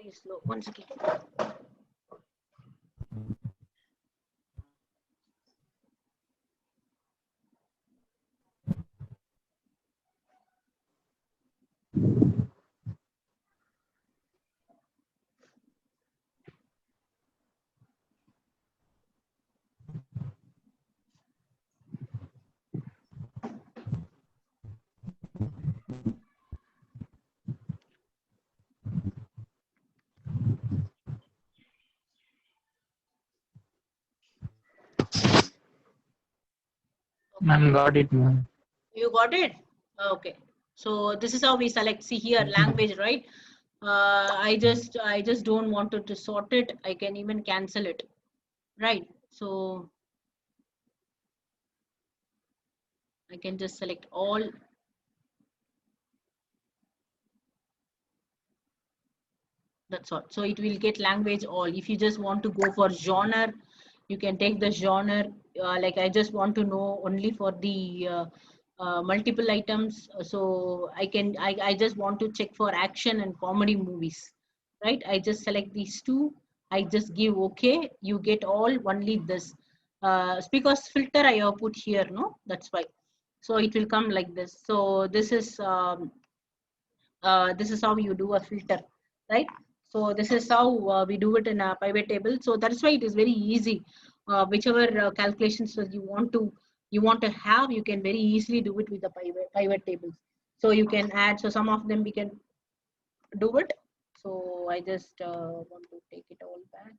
very slow. One second. Ma'am, got it, ma'am. You got it? Okay. So this is how we select. See here, language, right? I just don't want to sort it. I can even cancel it, right? So I can just select all. That's all. So it will get language all. If you just want to go for genre, you can take the genre. Like I just want to know only for the multiple items. So I just want to check for action and comedy movies, right? I just select these two. I just give okay. You get all only this. Because filter I have put here, no? That's why. So it will come like this. So this is how you do a filter, right? So this is how we do it in a pivot table. So that's why it is very easy. Whichever calculations that you want to have, you can very easily do it with the pivot tables. So you can add. So some of them we can do it. So I just want to take it all back.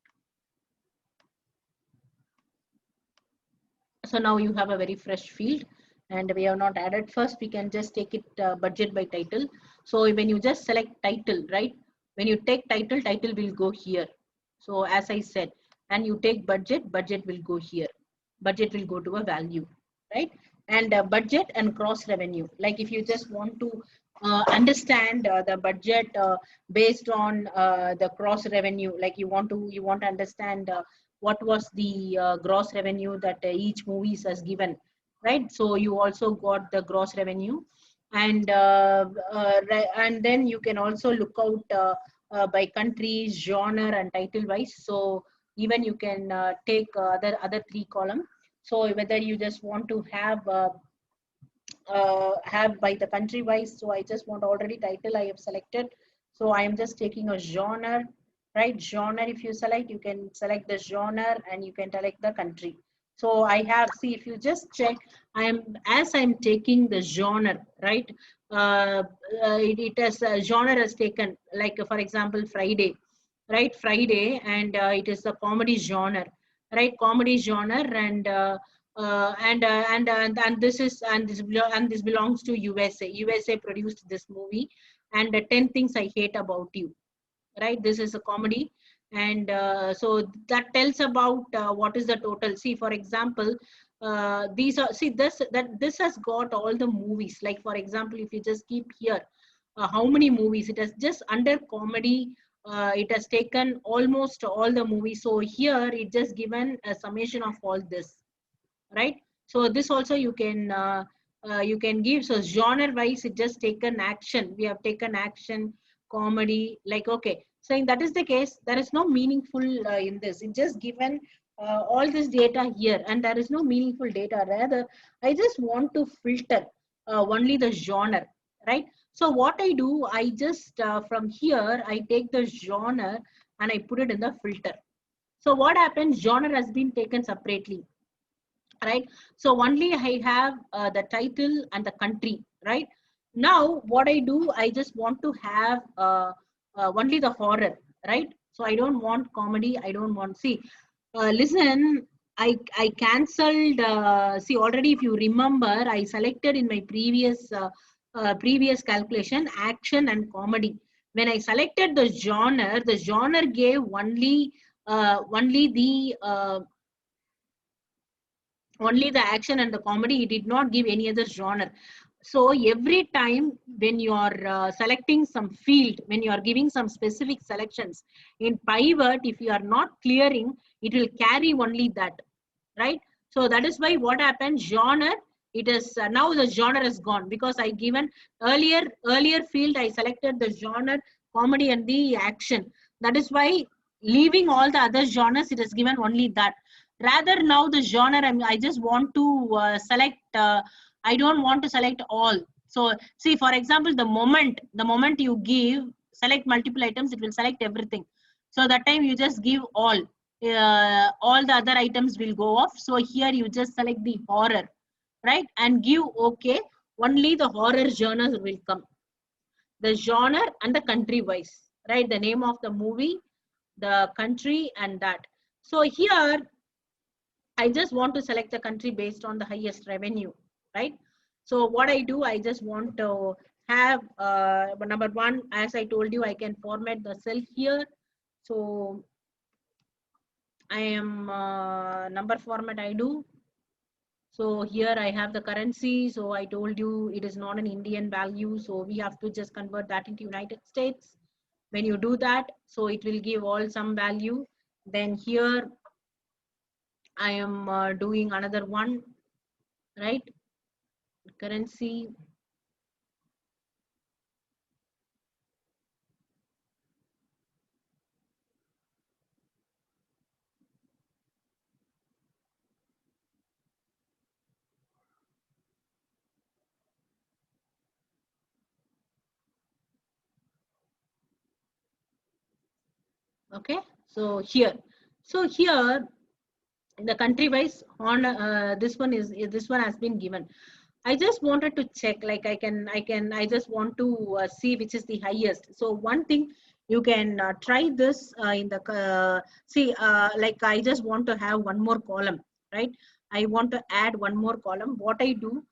So now you have a very fresh field, and we have not added. First we can just take it budget by title. So when you just select title, right, when you take title, title will go here. So as I said, and you take budget, budget will go here. Budget will go to a value, right? And budget and gross revenue, like if you just want to understand the budget based on the gross revenue, like you want to understand what was the gross revenue that each movies has given, right? So you also got the gross revenue, and and then you can also look out by country, genre, and title wise. So even you can take other three column. So whether you just want to have by the country wise. So I just want already title I have selected. So I am just taking a genre, right? Genre, if you select, you can select the genre and you can select the country. So I have, see, if you just check, as I'm taking the genre, right? It has genre has taken, like for example, Friday, right? Friday, and it is a comedy genre, right? Comedy genre, and this is and this belongs to USA. USA produced this movie, and 10 things I hate about you, right? This is a comedy, and so that tells about what is the total. See, for example, these are, see, this has got all the movies. Like for example, if you just keep here, how many movies it has just under comedy. It has taken almost all the movies. So here it just given a summation of all this, right? So this also you can give. So genre wise, it just taken action. We have taken action, comedy, like, okay. So that is the case, there is no meaningful in this. It just given all this data here, and there is no meaningful data. Rather, I just want to filter only the genre, right? So what I do, I just from here I take the genre and I put it in the filter. So what happens, genre has been taken separately, right? So only I have the title and the country, right? Now what I do, I just want to have only the horror, right? So I don't want comedy, I don't want, see, listen, I cancelled, see, already if you remember, I selected in my previous calculation action and comedy. When I selected the genre gave only the action and the comedy. He did not give any other genre. So every time when you are selecting some field, when you are giving some specific selections in pivot, if you are not clearing, it will carry only that, right? So that is why what happened, genre, it is now the genre is gone, because I given earlier field, I selected the genre, comedy and the action. That is why leaving all the other genres, it is given only that. Rather now the genre, I just want to select, I don't want to select all. So see, for example, the moment you give, select multiple items, it will select everything. So that time you just give all the other items will go off. So here you just select the horror, right? And give okay, only the horror genres will come. The genre and the country wise, right? The name of the movie, the country, and that. So here I just want to select the country based on the highest revenue, right? So what I do, I just want to have number one, as I told you, I can format the cell here. So I am number format I do. So here I have the currency. So I told you it is not an Indian value. So we have to just convert that into United States. When you do that, so it will give all some value. Then here I am doing another one, right? Currency. Okay. So here the country wise on this one has been given. I just wanted to check, like I just want to see which is the highest. So one thing you can try this in the like I just want to have one more column, right? I want to add one more column. What I do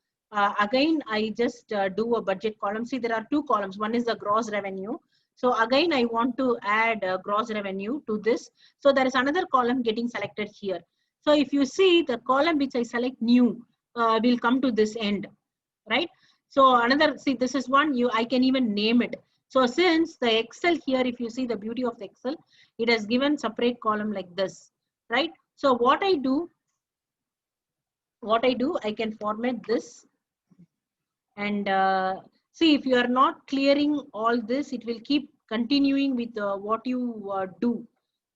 again, I just do a budget column. See, there are two columns. One is the gross revenue. So again, I want to add gross revenue to this. So there is another column getting selected here. So if you see the column which I select new, will come to this end, right? So another, see, this is one, I can even name it. So since the Excel here, if you see the beauty of the Excel, it has given separate column like this, right? So what I do, I can format this and see, if you are not clearing all this, it will keep continuing with what you do.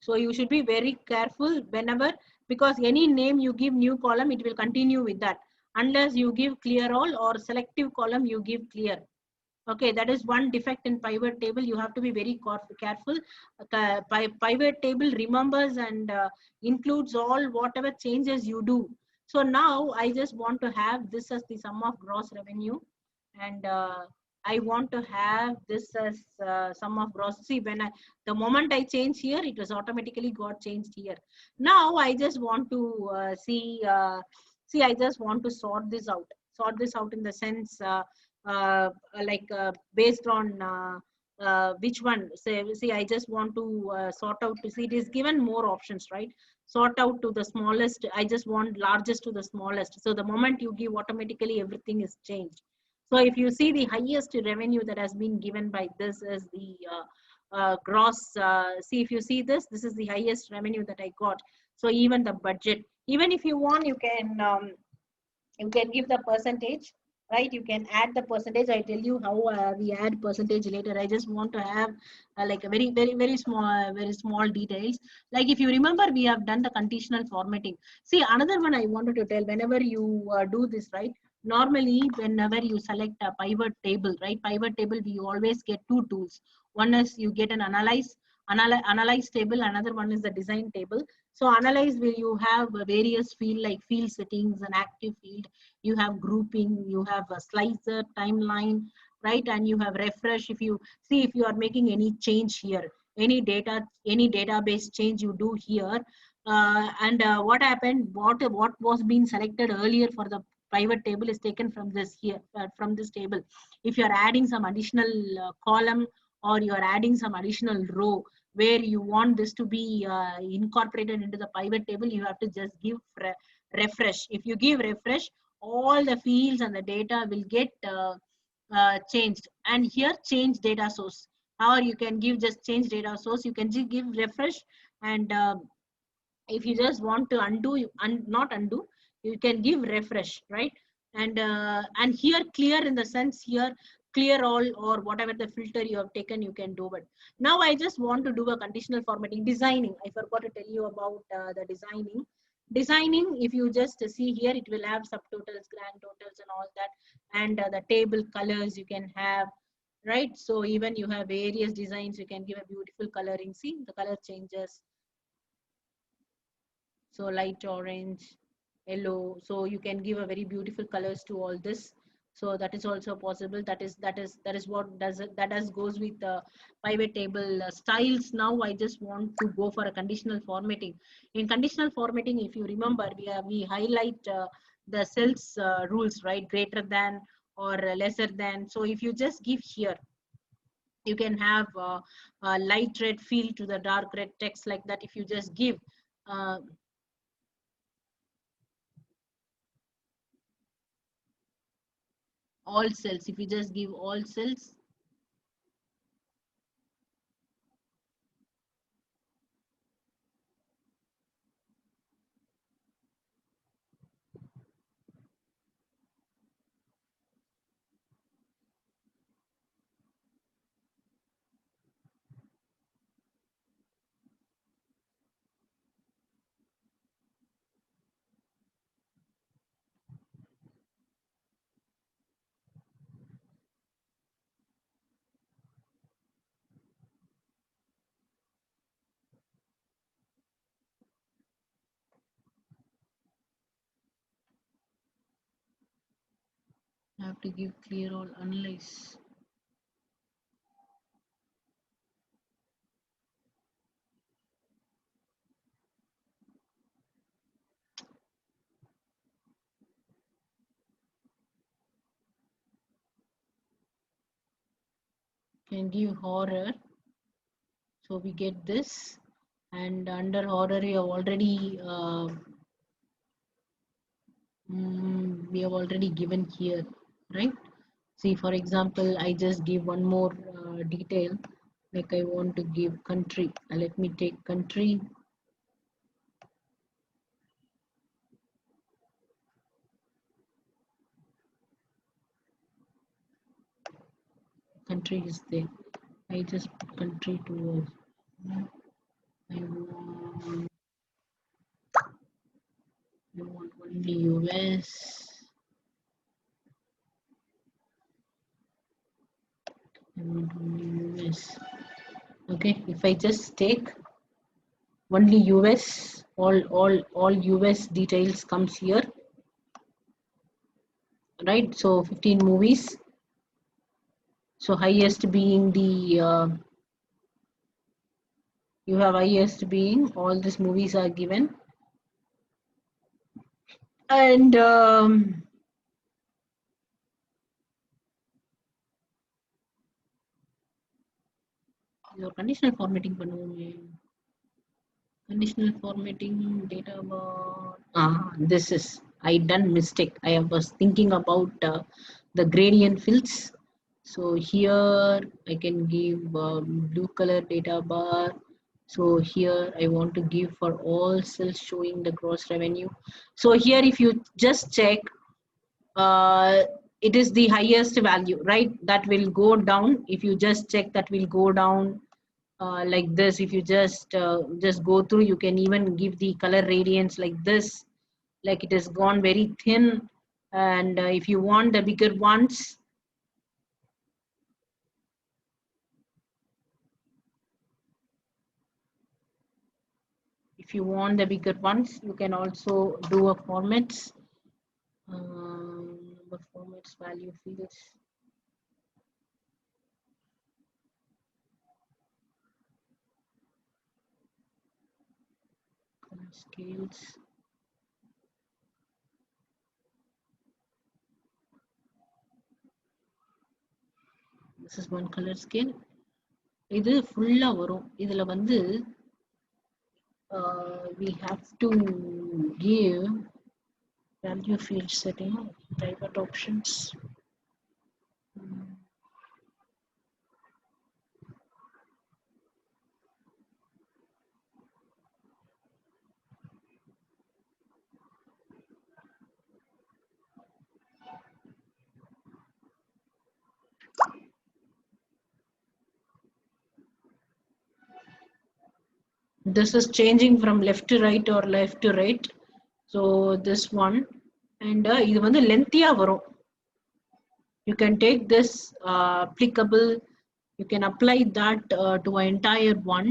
So you should be very careful whenever, because any name you give new column, it will continue with that unless you give clear all, or selective column you give clear. Okay, that is one defect in pivot table. You have to be very careful. Pivot table remembers and includes all whatever changes you do. So now I just want to have this as the sum of gross revenue, and I want to have this as sum of gross. See, the moment I change here, it was automatically got changed here. Now I just want to see, I just want to sort this out. Sort this out in the sense, based on which one. See, I just want to sort out to see, it is given more options, right? Sort out to the smallest. I just want largest to the smallest. So the moment you give, automatically everything is changed. So if you see, the highest revenue that has been given by this is the gross. See, if you see this, this is the highest revenue that I got. So even the budget, even if you want, you can give the percentage, right? You can add the percentage. I tell you how we add percentage later. I just want to have like a very small details. Like if you remember, we have done the conditional formatting. See, another one I wanted to tell, whenever you do this, right? Normally, whenever you select a pivot table, right? Pivot table, we always get two tools. One is you get an analyze table. Another one is the design table. So analyze, where you have various field, like field settings, an active field, you have grouping, you have a slicer, timeline, right? And you have refresh. If you see, if you are making any change here, any database change you do here, and what happened, what was being selected earlier for the pivot table is taken from this here, from this table. If you are adding some additional column, or you are adding some additional row where you want this to be incorporated into the pivot table, you have to just give refresh. If you give refresh, all the fields and the data will get changed. And here, change data source, or you can give just change data source. You can just give refresh, and if you just want to undo, not undo, you can give refresh, right? And here, clear in the sense, here clear all or whatever the filter you have taken, you can do it. Now I just want to do a conditional formatting. Designing, I forgot to tell you about the designing. If you just see here, it will have subtotals, grand totals and all that, and the table colors you can have, right? So even you have various designs, you can give a beautiful coloring. See the color changes, so light orange, yellow, so you can give a very beautiful colors to all this. So that is also possible. That is what does it, that does goes with the pivot table styles. Now I just want to go for a conditional formatting. In conditional formatting, if you remember, we highlight the cells rules, right? Greater than or lesser than. So if you just give here, you can have a light red feel to the dark red text, like that. If you just give uh, all cells, if you just give all cells, I have to give clear all unless. Can give horror, so we get this, and under horror you have already we have already given here, right? See, for example, I just give one more detail, like I want to give country. Let me take country. Country is there. I just put country to I want only US. I want only US. Okay, if I just take only US, all US details comes here, right? So 15 movies. So highest being the you have highest being all these movies are given, and your conditional formatting பண்ணுவோமே. Conditional formatting data about this is I done mistake. I was thinking about the gradient fields. So here I can give blue color data bar. So here I want to give for all cells showing the gross revenue. So here if you just check, uh, it is the highest value, right? That will go down. If you just check, that will go down like this. If you just go through, you can even give the color radiance like this, like it has gone very thin. And if you want the bigger ones, you can also do a formats, the formats value fields, color scales. This is one color scale. இது ஃபுல்லா வரும். இதுல வந்து we have to give value field setting, private options. This is changing from left to right or left to right. So this one, and இது வந்து lengthy-ஆ வரும். You can take this applicable, you can apply that to an entire one.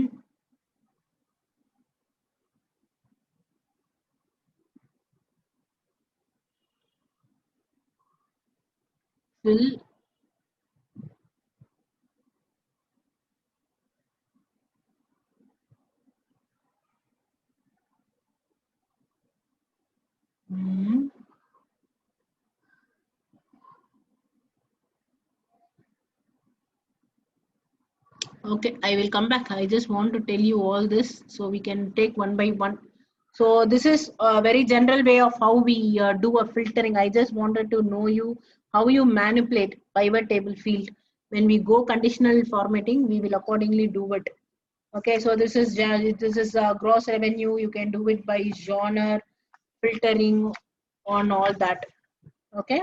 Fill. Okay, I will come back. I just want to tell you all this so we can take one by one. So this is a very general way of how we do a filtering. I just wanted to know you how you manipulate pivot table field. When we go conditional formatting, we will accordingly do it. Okay, so this is gross revenue. You can do it by genre, filtering on all that. Okay,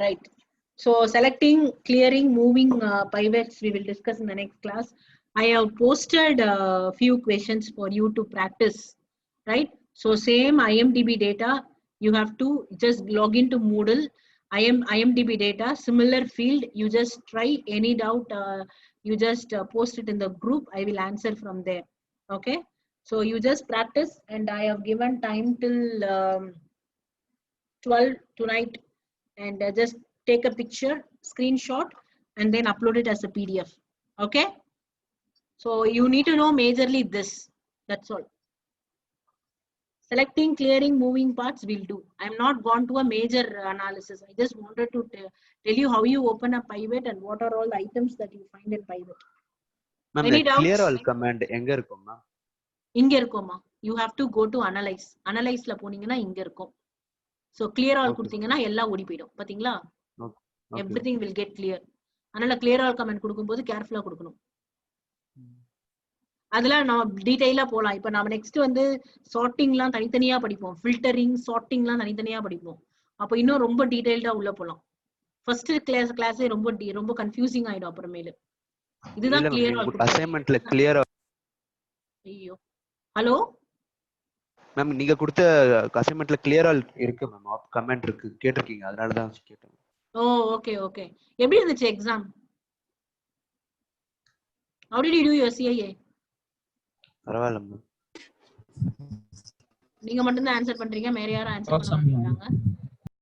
right. So selecting, clearing, moving pivots, we will discuss in the next class. I have posted a few questions for you to practice, right? So same IMDb data, you have to just log into Moodle, IMDb data, similar field, you just try any doubt, you just post it in the group, I will answer from there, okay? So you just practice, and I have given time till 12 tonight, and just take a picture, screenshot, and then upload it as a PDF. Okay. So you need to know majorly this. That's all. Selecting, clearing, moving parts will do. I'm not gone to a major analysis. I just wanted to tell you how you open a pivot and what are all the items that you find in pivot. Ma'am, Any doubts? clear all command எங்க இருக்கும் ma'am? இங்க இருக்குமா? You have to go to analyze. Analyzeல போனீங்கன்னா இங்க இருக்கும். So clear all கொடுத்தீங்கன்னா எல்லாம் ஓடி போய்டும். பாத்தீங்களா? Everything will get clear. அதனால clear all command கொடுக்கும்போது கேர்ஃபுல்லா கொடுக்கணும். அதெல்லாம் நான் டீடைலா போலாம். இப்போ நாம நெக்ஸ்ட் வந்து சார்ட்டிங்லாம் தனித்தனியா படிப்போம். ஃபில்டரிங், சார்ட்டிங்லாம் தனித்தனியா படிப்போம். அப்போ இன்னும் ரொம்ப டீடைல்டா உள்ள போலாம். ஃபர்ஸ்ட் கிளாஸே ரொம்ப கன்ஃபியூசிங் ஆயிடும் அப்புறமேல. இதுதான் கிளியர் ஆல் அசைன்மென்ட்ல கிளியர். ஐயோ. ஹலோ மேம், நீங்க கொடுத்த அசைன்மென்ட்ல கிளியர் ஆல் இருக்கு மேம். ஆப் கமெண்ட் இருக்கு, கேட்டிருக்கீங்க, அதனால தான் கேட்டேன். ஓ ஓகே ஓகே. எப்படி இருந்துச்சு exam? How did you do your CIA? பரவாயில்ல மேம். நீங்க மட்டும் தான் ஆன்சர் பண்றீங்க, வேற யாரும் ஆன்சர் பண்ண மாட்டேங்கிறாங்க.